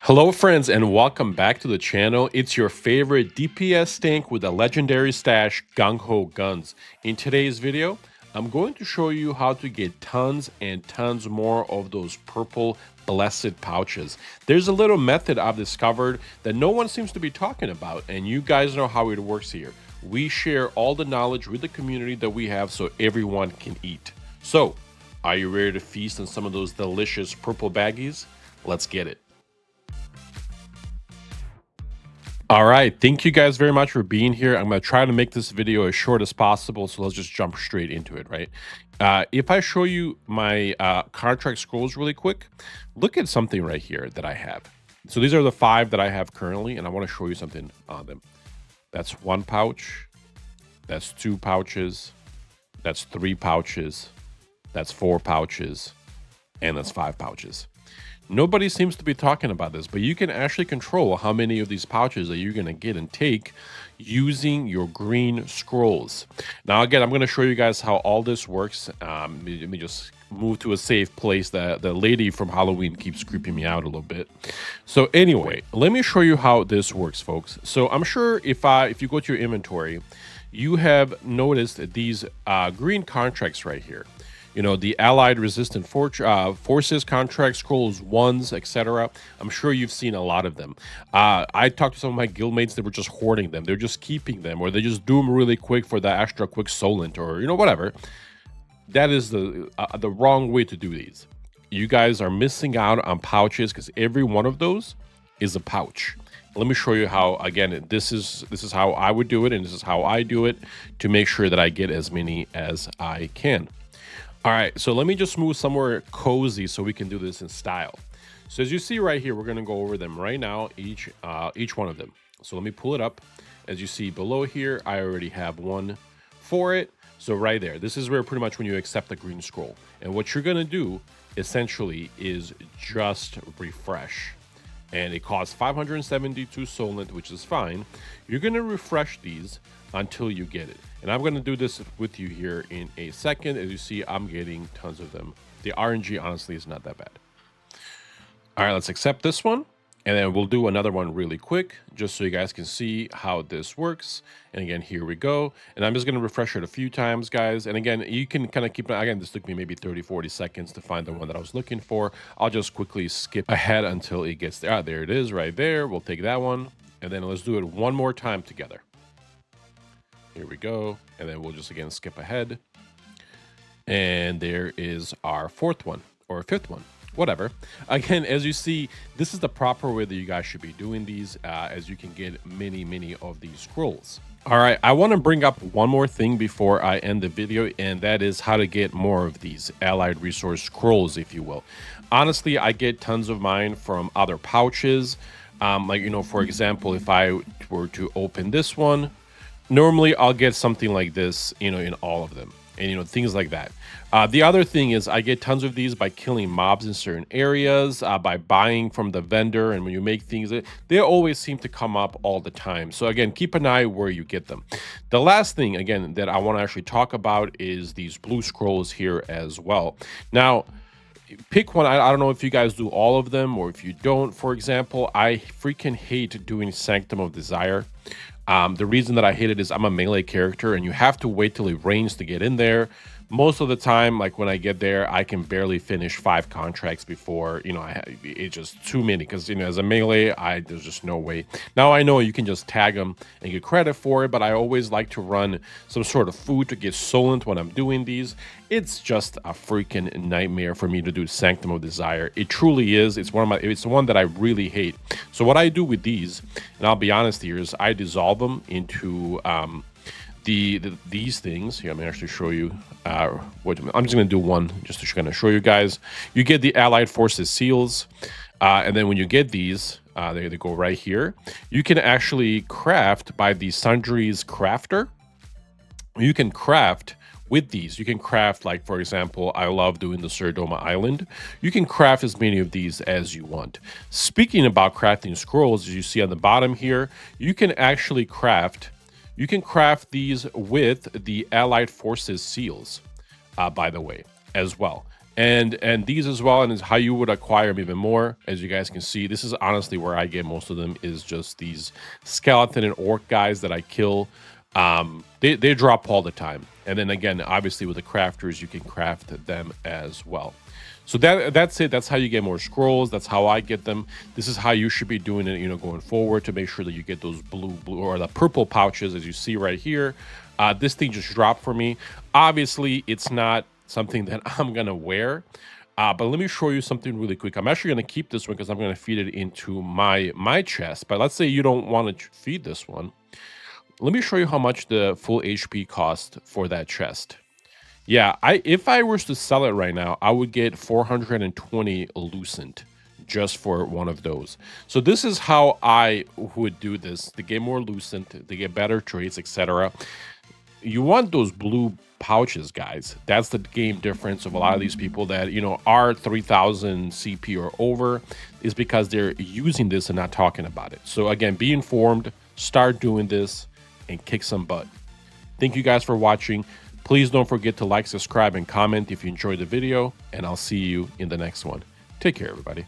Hello friends and welcome back to the channel. It's your favorite DPS tank with a legendary stash, Gung Ho Guns. In today's video, I'm going to show you how to get tons and tons more of those purple blessed pouches. There's a little method I've discovered that no one seems to be talking about, and you guys know how it works here. We share all the knowledge with the community that we have so everyone can eat. So, are you ready to feast on some of those delicious purple baggies? Let's get it. All right, thank you guys very much for being here. I'm going to try to make this video as short as possible, so let's just jump straight into it, right? If I show you my contract scrolls really quick, look at something right here that I have. So these are the 5 that I have currently, and I want to show you something on them. That's 1 pouch, that's 2 pouches, that's 3 pouches, that's 4 pouches, and that's 5 pouches. Nobody seems to be talking about this, but you can actually control how many of these pouches that you're going to get and take using your green scrolls. Now, again, I'm going to show you guys how all this works. Let me just move to a safe place. The lady from Halloween keeps creeping me out a little bit. So anyway, let me show you how this works, folks. So I'm sure if you go to your inventory, you have noticed these green contracts right here. You know, the Allied Resistant Forces contract scrolls, ones, etc. I'm sure you've seen a lot of them. I talked to some of my guildmates that were just hoarding them. They're just keeping them, or they just do them really quick for the extra quick solent, or whatever. That is the wrong way to do these. You guys are missing out on pouches because every one of those is a pouch. Let me show you how. Again, this is how I would do it, and this is how I do it to make sure that I get as many as I can. All right, so let me just move somewhere cozy so we can do this in style. So as you see right here, we're gonna go over them right now, each one of them. So let me pull it up. As you see below here, I already have one for it. So right there, this is where pretty much when you accept the green scroll. And what you're gonna do essentially is just refresh. And it costs 572 solent, which is fine. You're gonna refresh these until you get it. And I'm going to do this with you here in a second. As you see, I'm getting tons of them. The RNG, honestly, is not that bad. All right, let's accept this one. And then we'll do another one really quick, just so you guys can see how this works. And again, here we go. And I'm just going to refresh it a few times, guys. And again, you can kind of keep it. Again, this took me maybe 30, 40 seconds to find the one that I was looking for. I'll just quickly skip ahead until it gets there. There it is right there. We'll take that one. And then let's do it one more time together. Here we go. And then we'll just again skip ahead. And there is our 4th one or 5th one, whatever. Again, as you see, this is the proper way that you guys should be doing these, as you can get many of these scrolls. All right, I want to bring up one more thing before I end the video, and that is how to get more of these allied resource scrolls, if you will. Honestly, I get tons of mine from other pouches. Like, for example, if I were to open this one, normally I'll get something like this, in all of them, and things like that. The other thing is I get tons of these by killing mobs in certain areas, by buying from the vendor, and when you make things, they always seem to come up all the time. So again, keep an eye where you get them. The last thing, again, that I want to actually talk about is these blue scrolls here as well. Now, pick one. I don't know if you guys do all of them or if you don't. For example, I freaking hate doing Sanctum of Desire. The reason that I hate it is I'm a melee character and you have to wait till it rains to get in there. Most of the time, like when I get there, I can barely finish 5 contracts before, it's just too many because, as a melee, there's just no way. Now I know you can just tag them and get credit for it, but I always like to run some sort of food to get solent when I'm doing these. It's just a freaking nightmare for me to do Sanctum of Desire. It truly is. It's the one that I really hate. So what I do with these, and I'll be honest here, is I dissolve them into these things here. I'm gonna actually show you I'm just gonna do one just to kind of show you guys. You get the Allied Forces seals, and then when you get these, they go right here. You can actually craft by the Sundries Crafter. You can craft with these. You can craft, like, for example, I love doing the Surdoma Island. You can craft as many of these as you want. Speaking about crafting scrolls, as you see on the bottom here, you can actually craft these with the Allied Forces seals, by the way, as well. And these as well, and is how you would acquire them even more. As you guys can see, this is honestly where I get most of them, is just these skeleton and orc guys that I kill. They drop all the time, and then again, obviously with the crafters, you can craft them as well. So that's it. That's how you get more scrolls. That's how I get them. This is how you should be doing it, going forward, to make sure that you get those blue or the purple pouches, as you see right here. This thing just dropped for me. Obviously, it's not something that I'm gonna wear, but let me show you something really quick. I'm actually gonna keep this one because I'm gonna feed it into my chest. But let's say you don't want to feed this one. Let me show you how much the full HP cost for that chest. Yeah, if I was to sell it right now, I would get 420 Lucent just for one of those. So this is how I would do this to get more Lucent, to get better traits, etc. You want those blue pouches, guys. That's the game difference of a lot of these people that are 3000 CP or over, is because they're using this and not talking about it. So again, be informed, start doing this, and kick some butt. Thank you guys for watching. Please don't forget to like, subscribe, and comment if you enjoyed the video, and I'll see you in the next one. Take care, everybody.